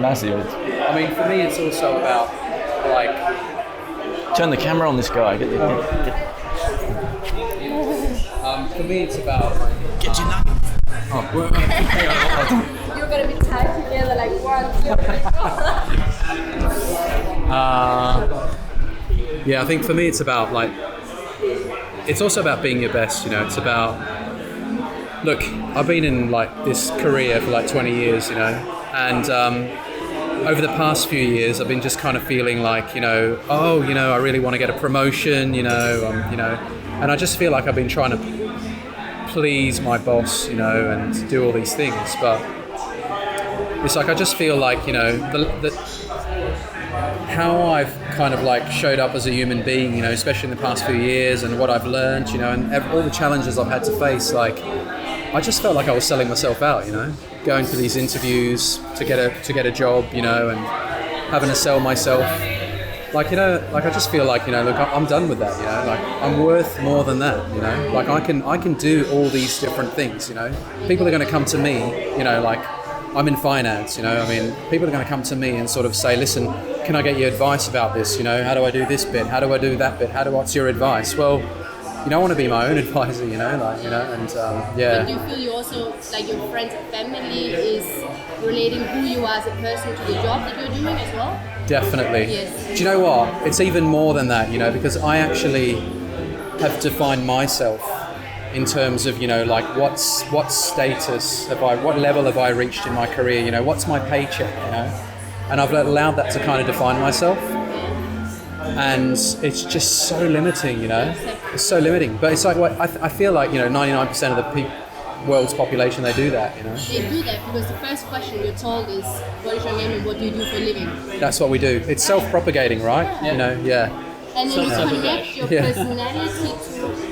Massive. I mean, for me, it's also about like. Turn the camera on this guy. For me, it's about. Get your nuggets. You're gonna be tied together like 1, 2, 3, 4. Yeah, I think for me, it's about like. It's also about being your best. You know, it's about. Look, I've been in like this career for like 20 years. You know, and. Over the past few years, I've been just kind of feeling like, I really want to get a promotion, and I just feel like I've been trying to please my boss, and do all these things. But it's like I just feel like, how I've kind of like showed up as a human being, especially in the past few years, and what I've learned, and all the challenges I've had to face, like I just felt like I was selling myself out, going to these interviews to get a job, and having to sell myself. Like, I just feel like, look, I'm done with that, like I'm worth more than that, like I can do all these different things, People are going to come to me, like I'm in finance, people are going to come to me and sort of say, listen, can I get your advice about this? How do I do this bit? How do I do that bit? What's your advice? Well, I want to be my own advisor, and yeah. But do you feel you also, like your friends and family is relating who you are as a person to the job that you're doing as well? Definitely. Yes. Do you know what? It's even more than that, because I actually have defined myself in terms of, like what status what level have I reached in my career, what's my paycheck, and I've allowed that to kind of define myself. And it's just so limiting, It's so limiting. But it's like I feel like 99% of the world's population, they do that, They do that because the first question you're told is, what is your name and what do you do for a living? That's what we do. It's self-propagating, right? Yeah. And then you connect your personality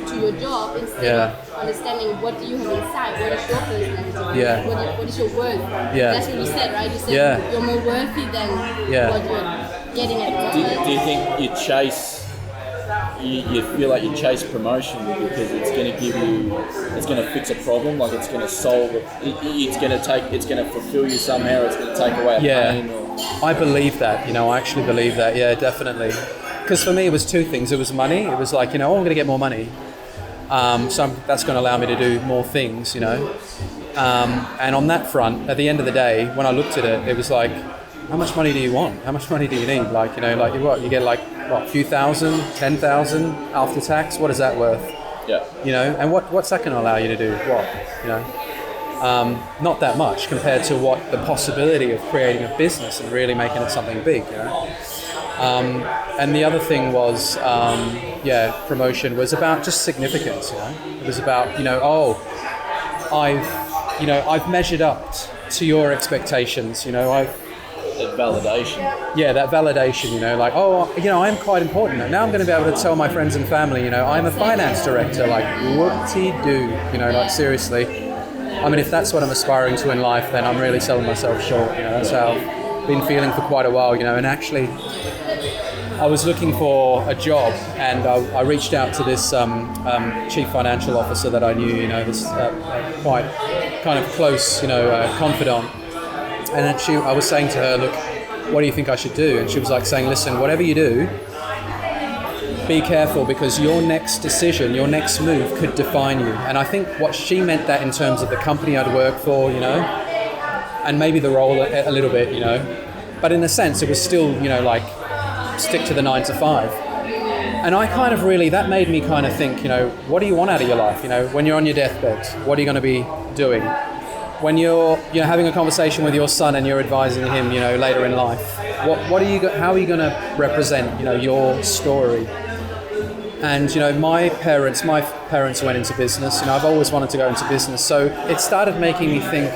to your job instead of understanding what do you have inside, what is your personality, what is your worth. That's what you said, right? You said you're more worthy than what you're getting at. Do you think you feel like you chase promotion because it's going to it's going to fix a problem, like it's going to solve it, it's going to fulfill you somehow, it's going to take away pain? I believe that, I actually believe that, definitely. Because for me it was two things. It was money. It was like, I'm going to get more money. So that's going to allow me to do more things, And on that front, at the end of the day, when I looked at it, it was like, how much money do you want? How much money do you need? Like, you get like, a few thousand, 10,000 after tax? What is that worth? Yeah. And what's that going to allow you to do? What? Not that much compared to what the possibility of creating a business and really making it something big, And the other thing was, promotion was about just significance, It was about, I've measured up to your expectations, That validation. Yeah, that validation, I'm quite important. Now I'm going to be able to tell my friends and family, I'm a finance director, like, whoop-de-doo, like, seriously. I mean, if that's what I'm aspiring to in life, then I'm really selling myself short, That's how I've been feeling for quite a while, and actually, I was looking for a job, and I reached out to this chief financial officer that I knew, this quite kind of close, confidant. And then I was saying to her, look, what do you think I should do? And she was like saying, listen, whatever you do, be careful, because your next decision, your next move could define you. And I think what she meant that in terms of the company I'd work for, and maybe the role a little bit, but in a sense it was still, like, stick to the 9 to 5. And I kind of really, that made me kind of think, what do you want out of your life? When you're on your deathbed, what are you going to be doing? When you're having a conversation with your son and you're advising him, later in life, how are you going to represent, your story? And, my parents went into business, I've always wanted to go into business. So it started making me think,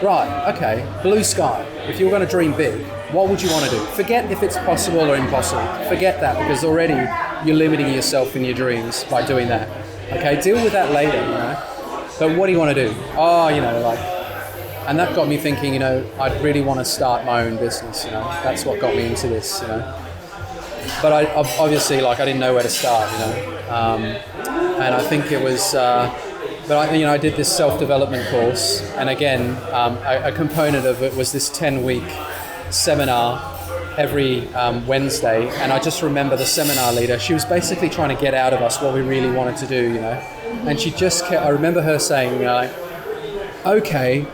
right, okay, blue sky, if you were going to dream big, what would you want to do? Forget if it's possible or impossible. Forget that, because already you're limiting yourself in your dreams by doing that. Okay, deal with that later, But what do you want to do? And that got me thinking, I'd really want to start my own business, That's what got me into this, But I obviously, I didn't know where to start, And I think it was, I did this self-development course, and again, a component of it was this 10-week seminar every Wednesday, and I just remember the seminar leader, she was basically trying to get out of us what we really wanted to do, and she just kept, I remember her saying, like, okay,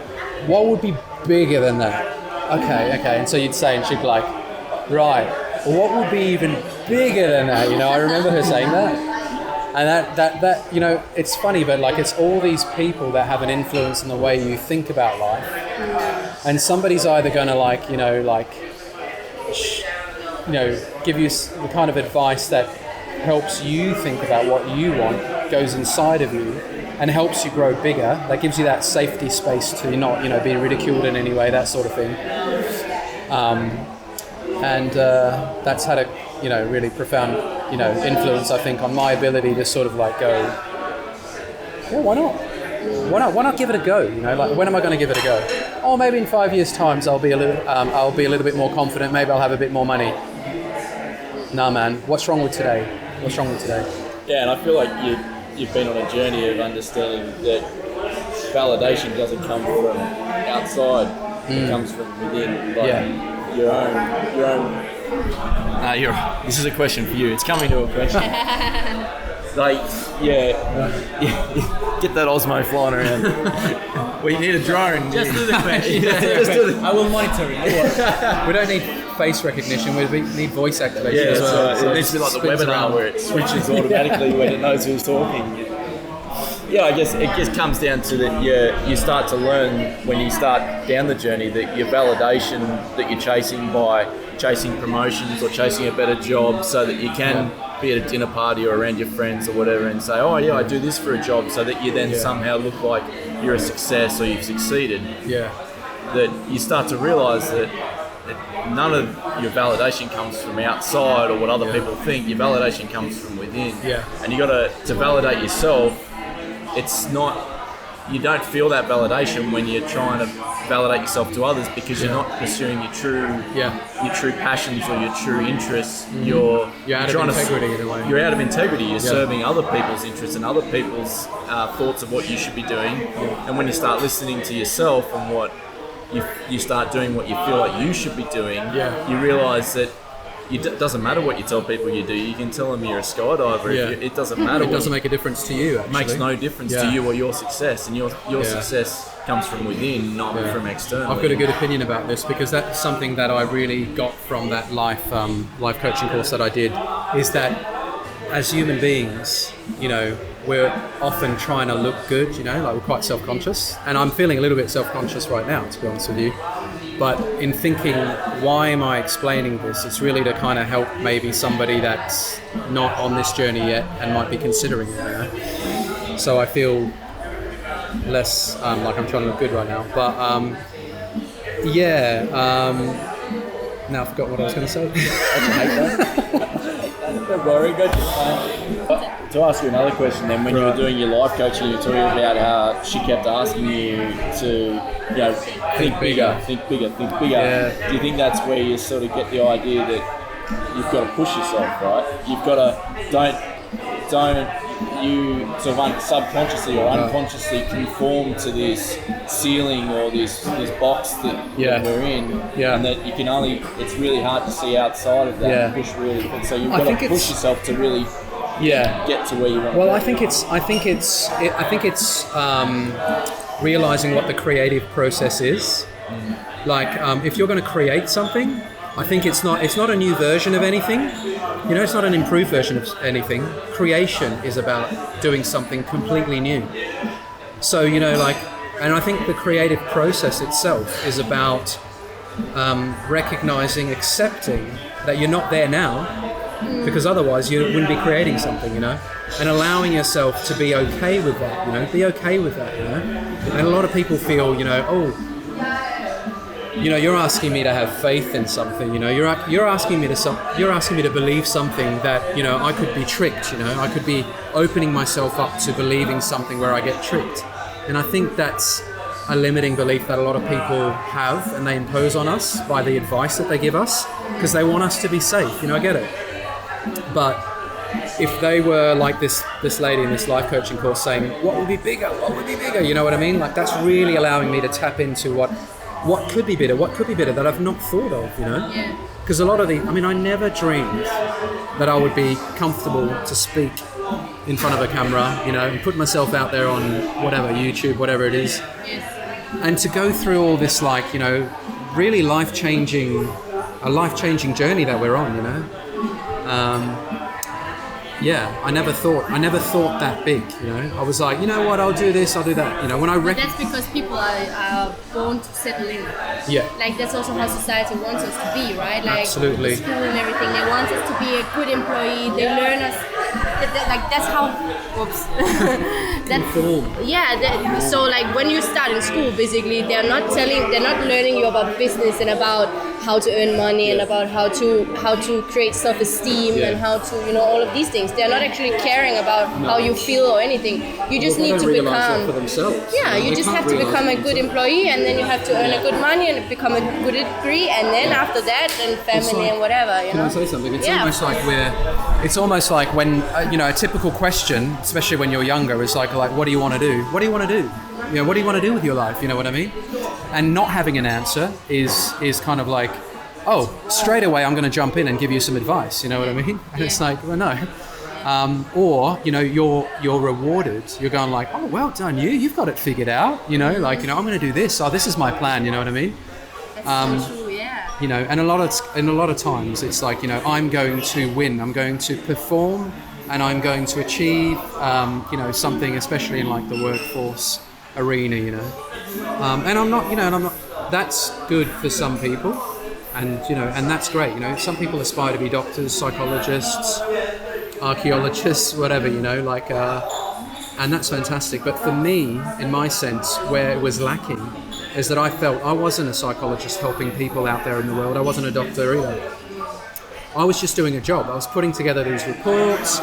what would be bigger than that? Okay, and so you'd say, and she'd be like, right, well, what would be even bigger than that? I remember her saying that. And that it's funny, but like, it's all these people that have an influence in the way you think about life. And somebody's either going to give you the kind of advice that helps you think about what you want, goes inside of you, and helps you grow bigger. That gives you that safety space to not, be ridiculed in any way, that sort of thing. And that's had a, really profound, influence, I think, on my ability to sort of like go, yeah, why not? Why not give it a go? Like, when am I going to give it a go? Oh, maybe in 5 years' time, I'll be a little bit more confident. Maybe I'll have a bit more money. Nah, man. What's wrong with today? Yeah, and I feel like you've been on a journey of understanding that validation doesn't come from outside; it comes from within. Your own. This is a question for you. It's coming to a question. Get that Osmo flying around. We need a drone. Just do the question. I will monitor it. We don't need face recognition. We need voice activation as well. So it needs to be like the webinar where it switches automatically when it knows who's talking. Yeah, I guess it just comes down to that you start to learn when you start down the journey that your validation that you're chasing by chasing promotions or chasing a better job so that you can be at a dinner party or around your friends or whatever and say, oh yeah, I do this for a job, so that you then somehow look like you're a success or you've succeeded. Yeah. That you start to realise that none of your validation comes from outside or what other people think. Your validation comes from within. Yeah. And you got to validate yourself. It's not, you don't feel that validation when you're trying to validate yourself to others because you're not pursuing your true passions or your true interests. You're out of integrity in a way. You're out of integrity. You're serving other people's interests and other people's thoughts of what you should be doing. Yeah. And when you start listening to yourself and what you start doing what you feel like you should be doing, you realise that it doesn't matter what you tell people you do. You can tell them you're a skydiver. Yeah. It doesn't matter. It doesn't make a difference to you, actually. It makes no difference to you or your success. And your success comes from within, not from external. I've got a good opinion about this because that's something that I really got from that life coaching course that I did, is that as human beings, we're often trying to look good, like we're quite self-conscious. And I'm feeling a little bit self-conscious right now, to be honest with you. But in thinking, why am I explaining this? It's really to kind of help maybe somebody that's not on this journey yet and might be considering it. So I feel less like I'm trying to look good right now. But now I forgot what I was going to say. I hate that. Don't worry, go to ask you another question then, when you were doing your life coaching, you were talking about how she kept asking you to, think bigger. Yeah. Do you think that's where you sort of get the idea that you've got to push yourself, right? You've got to, don't you sort of subconsciously or unconsciously conform to this ceiling or this box that we're in, and that you can only, it's really hard to see outside of that and push really, and so you've got to push yourself to really get to where you want to go. I think it's realizing what the creative process is. Like if you're going to create something, I think it's not a new version of anything. It's not an improved version of anything. Creation is about doing something completely new. So, and I think the creative process itself is about recognizing, accepting that you're not there now, because otherwise you wouldn't be creating something, and allowing yourself to be okay with that, be okay with that, And a lot of people feel, you're asking me to have faith in something, you're asking me to believe something that, I could be tricked, I could be opening myself up to believing something where I get tricked. And I think that's a limiting belief that a lot of people have, and they impose on us by the advice that they give us, because they want us to be safe, I get it. But if they were like this lady in this life coaching course saying, what would be bigger, you know what I mean? Like, that's really allowing me to tap into what what could be better that I've not thought of, you know? Yeah. Because a lot of I never dreamed that I would be comfortable to speak in front of a camera, you know, and put myself out there on whatever, YouTube, whatever it is. Yes. And to go through all this, like, you know, really life-changing journey that we're on, you know. I never thought that big, you know. I was like, you know what, I'll do this, I'll do that, you know. When I That's because people are born to settle in. Yeah. Like that's also how society wants us to be, right? Like Absolutely. School and everything. They want us to be a good employee. They learn us. Like that's how. Whoops. So like when you start in school, basically they're not learning you about business and about how to earn money and about how to create self-esteem and how to, you know, all of these things. They're not actually caring about how you feel or anything. You just need to become for themselves. Yeah, you just have to become a good employee, and then you have to earn a good money and become a good degree, and then after that, then family and whatever. You know. Can I say something? It's almost like when you know, a typical question, especially when you're younger, is like what do you want to do? What do you want to do? You know, what do you want to do with your life? You know what I mean? And not having an answer is kind of like, oh, straight away I'm going to jump in and give you some advice. You know what I mean? And it's like, well, no. Or, you know, you're rewarded. You're going like, oh, well done you've got it figured out. You know, like, you know, I'm going to do this. Oh, this is my plan. You know what I mean? That's so true, yeah. You know, and a lot of times it's like, you know, I'm going to win. I'm going to perform, and I'm going to achieve, you know, something, especially in like the workforce arena. You know, and I'm not. That's good for some people, and you know, and that's great. You know, some people aspire to be doctors, psychologists, archaeologists, whatever, you know, like, and that's fantastic. But for me, in my sense, where it was lacking is that I felt I wasn't a psychologist helping people out there in the world. I wasn't a doctor either. I was just doing a job. I was putting together these reports,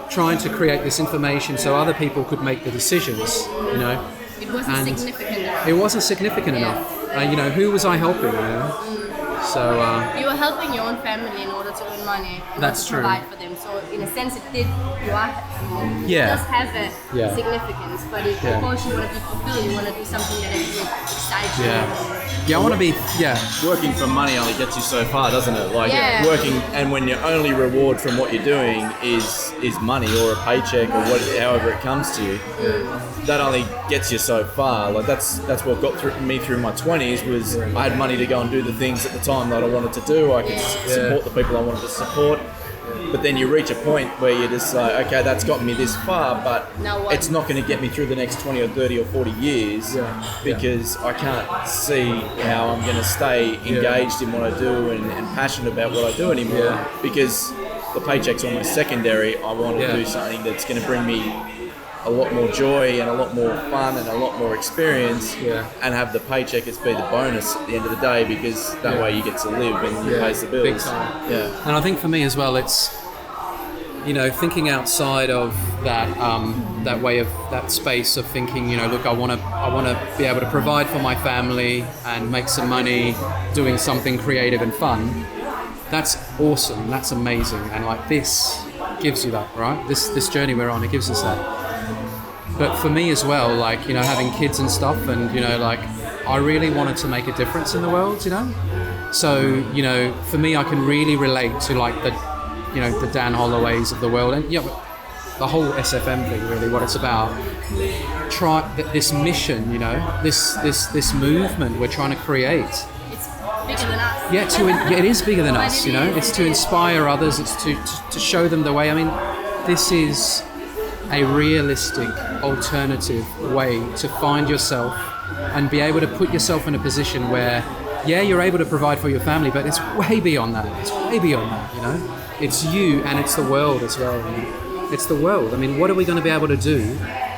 trying to create this information so other people could make the decisions, you know. It wasn't significant enough. It wasn't significant enough. You know, who was I helping, you know? So you were helping your own family in order to earn money. That's true. Provide for them. So in a sense, it did. It Yeah. does have a significance, but of course you want to be fulfilled. You want to do something that actually excites you. Yeah, I want to be. Yeah. Working for money only gets you so far, doesn't it? Like working, and when your only reward from what you're doing is money or a paycheck or however it comes to you, that only gets you so far. Like that's what got me through my 20s was I had money to go and do the things at the time that I wanted to do. I could support the people I wanted to support. But then you reach a point where you're just like, okay, that's got me this far, but it's not going to get me through the next 20 or 30 or 40 years because I can't see how I'm going to stay engaged in what I do and passionate about what I do anymore because the paycheck's almost secondary. I want to do something that's going to bring me a lot more joy and a lot more fun and a lot more experience and have the paycheck as be the bonus at the end of the day because that way you get to live and you pays the bills. Big time. Yeah. And I think for me as well, it's, you know, thinking outside of that that way of that space of thinking, you know, look, I want to be able to provide for my family and make some money doing something creative and fun. That's awesome. That's amazing. And like this gives you that, right? This journey we're on, it gives us that. But for me as well, like, you know, having kids and stuff and, you know, like, I really wanted to make a difference in the world, you know? So, you know, for me, I can really relate to, like, the Dan Holloways of the world and, you know, the whole SFM thing, really, what it's about. This mission, you know, this movement we're trying to create. It's bigger than us. Yeah, it is bigger than us, you know? It's to inspire others, it's to show them the way. I mean, this is a realistic alternative way to find yourself and be able to put yourself in a position where you're able to provide for your family, but it's way beyond that. It's way beyond that, you know. It's you and it's the world as well. You know? It's the world. I mean, what are we going to be able to do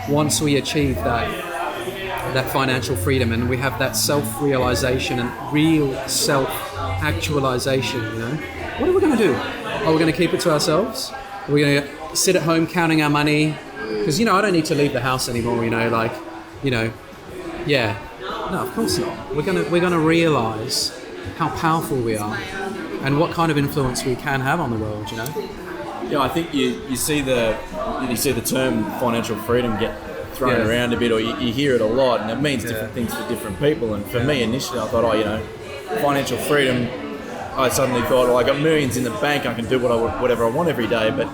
once we achieve that financial freedom and we have that self-realization and real self-actualization, you know? What are we going to do? Are we going to keep it to ourselves? Are we going to sit at home counting our money? Because, you know, I don't need to leave the house anymore, you know, like, you know, no, of course not. We're gonna realize how powerful we are and what kind of influence we can have on the world, you know. Yeah, I think you see the term financial freedom get thrown around a bit, or you hear it a lot, and it means different things for different people. And for me, initially, I thought, financial freedom. I suddenly thought, I got millions in the bank, I can do whatever I want every day. But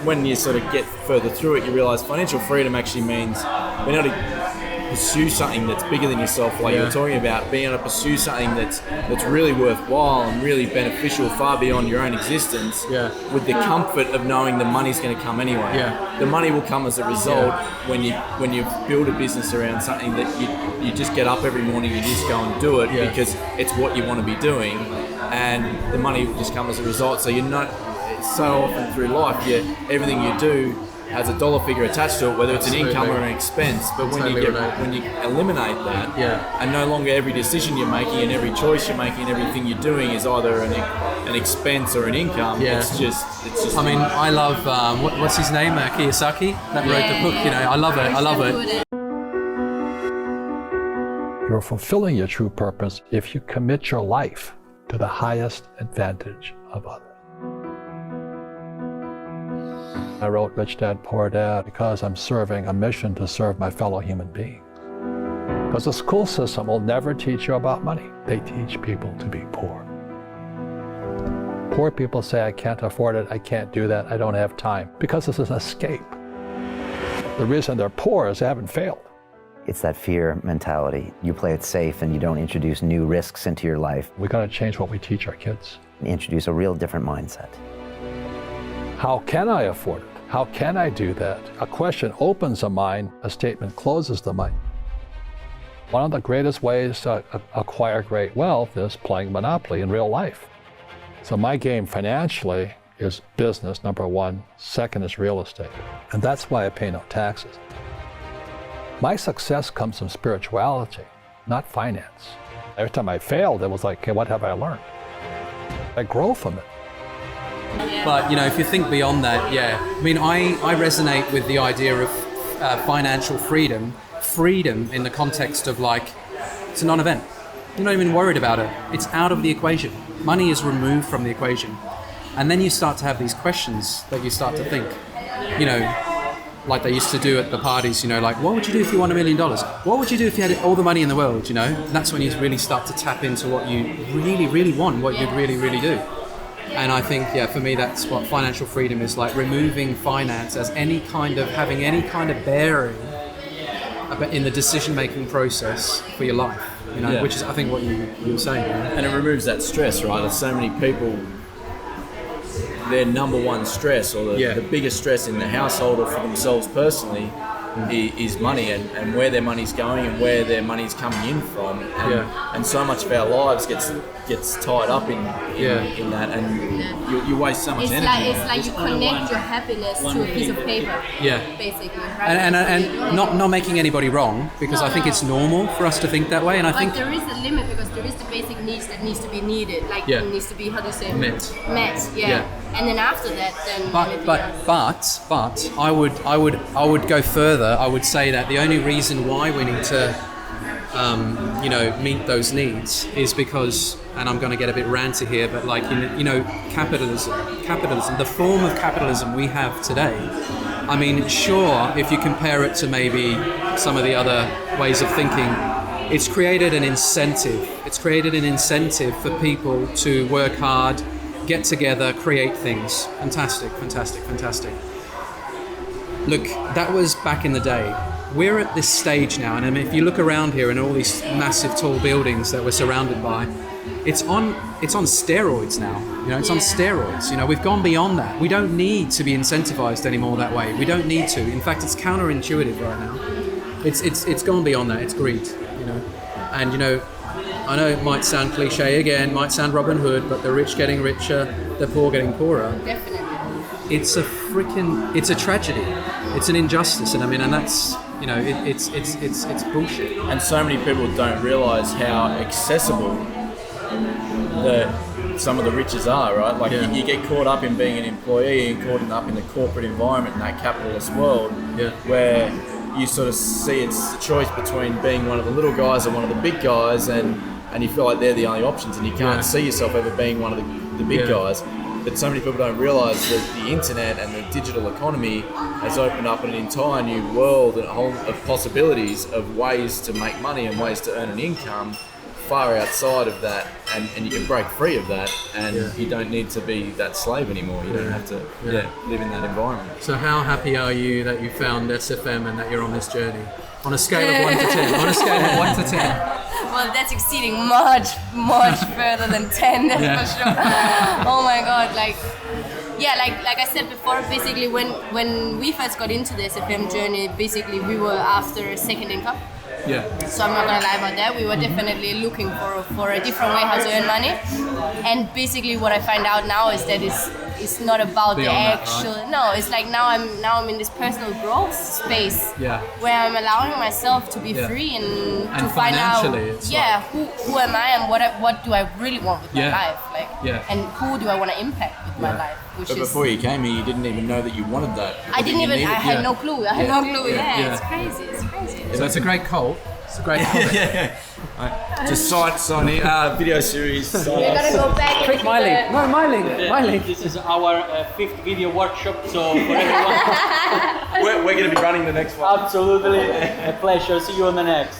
when you sort of get further through it, you realise financial freedom actually means being able to pursue something that's bigger than yourself, like you were talking about, being able to pursue something that's really worthwhile and really beneficial, far beyond your own existence, with the comfort of knowing the money's going to come anyway. The money will come as a result when you build a business around something that you just get up every morning, you just go and do it because it's what you want to be doing, and the money will just come as a result. So you're not so often through life, everything you do has a dollar figure attached to it, whether it's an income or an expense. But when you eliminate that, and no longer every decision you're making and every choice you're making and everything you're doing is either an expense or an income, it's just. I mean, I love what's his name, Kiyosaki, that wrote the book. I love it. You're fulfilling your true purpose if you commit your life to the highest advantage of others. I wrote Rich Dad, Poor Dad because I'm serving a mission to serve my fellow human beings. Because the school system will never teach you about money. They teach people to be poor. Poor people say, I can't afford it, I can't do that, I don't have time, because it's an escape. The reason they're poor is they haven't failed. It's that fear mentality. You play it safe and you don't introduce new risks into your life. We got to change what we teach our kids. Introduce a real different mindset. How can I afford it? How can I do that? A question opens a mind, a statement closes the mind. One of the greatest ways to acquire great wealth is playing Monopoly in real life. So my game financially is business, number one. Second is real estate. And that's why I pay no taxes. My success comes from spirituality, not finance. Every time I failed, it was like, okay, what have I learned? I grow from it. But, if you think beyond that, I mean, I resonate with the idea of financial freedom in the context of it's a non-event. You're not even worried about it. It's out of the equation. Money is removed from the equation. And then you start to have these questions that you start to think, like they used to do at the parties, what would you do if you won $1 million? What would you do if you had all the money in the world, And that's when you really start to tap into what you really, really want, what you'd really, really do. And I think, for me, that's what financial freedom is like, removing finance as having any kind of bearing in the decision-making process for your life, which is, I think, what you were saying. And it removes that stress, right? There's so many people, their number one stress or the biggest stress in the household or for themselves personally is money and where their money's going and where their money's coming in from. And so much of our lives gets tied up in that, and you waste so much energy. It's like you connect your happiness to a piece of paper. Basically. Right? And not making anybody wrong, because I think it's normal for us to think that way. And I think there is a limit, because there is the basic needs that needs to be needed. It needs to be, how do you say? Met. And then after that, then. But I would go further. I would say that the only reason why we need to meet those needs is because, and I'm going to get a bit ranty here, but capitalism, the form of capitalism we have today. I mean, sure, if you compare it to maybe some of the other ways of thinking, it's created an incentive. It's created an incentive for people to work hard, get together, create things. Fantastic. Look, that was back in the day. We're at this stage now, and I mean, if you look around here and all these massive tall buildings that we're surrounded by, it's on steroids now. It's on steroids. We've gone beyond that. We don't need to be incentivized anymore that way. We don't need to. In fact, it's counterintuitive right now. It's gone beyond that. It's greed. And I know it might sound cliche again, might sound Robin Hood, but the rich getting richer, the poor getting poorer. Definitely. It's a tragedy. It's an injustice, and that's it's bullshit. And so many people don't realise how accessible some of the riches are, right? You get caught up in being an employee and caught up in the corporate environment in that capitalist world, where you sort of see it's a choice between being one of the little guys or one of the big guys, and you feel like they're the only options, and you can't see yourself ever being one of the big guys. but so many people don't realise that the internet and the digital economy has opened up an entire new world and a whole of possibilities of ways to make money and ways to earn an income far outside of that, and you can break free of that, and you don't need to be that slave anymore. You don't have to live in that environment. So how happy are you that you found SFM and that you're on this journey? On a scale of 1 to 10. On a scale of 1 to 10. Well, that's exceeding much further than 10, that's for sure. Oh my God, like I said before, basically when we first got into the SFM journey, basically we were after a second income. Yeah. So I'm not gonna lie about that. We were definitely looking for a different way how to earn money. And basically what I find out now is that it's not about the actual. That, right? No, it's like now I'm in this personal growth space where I'm allowing myself to be free and to find out who am I and what do I really want with my life, and who do I want to impact with my life. But before you came here, you didn't even know that you wanted that. I had no clue. I had no clue. It's crazy. It's crazy. So it's a great cult. It's a great cult. Just sign in, video series. We're gonna go back. Click my link. No, my link. This is our 5th video workshop, so for everyone. We're going to be running the next one. Absolutely, a pleasure. See you on the next.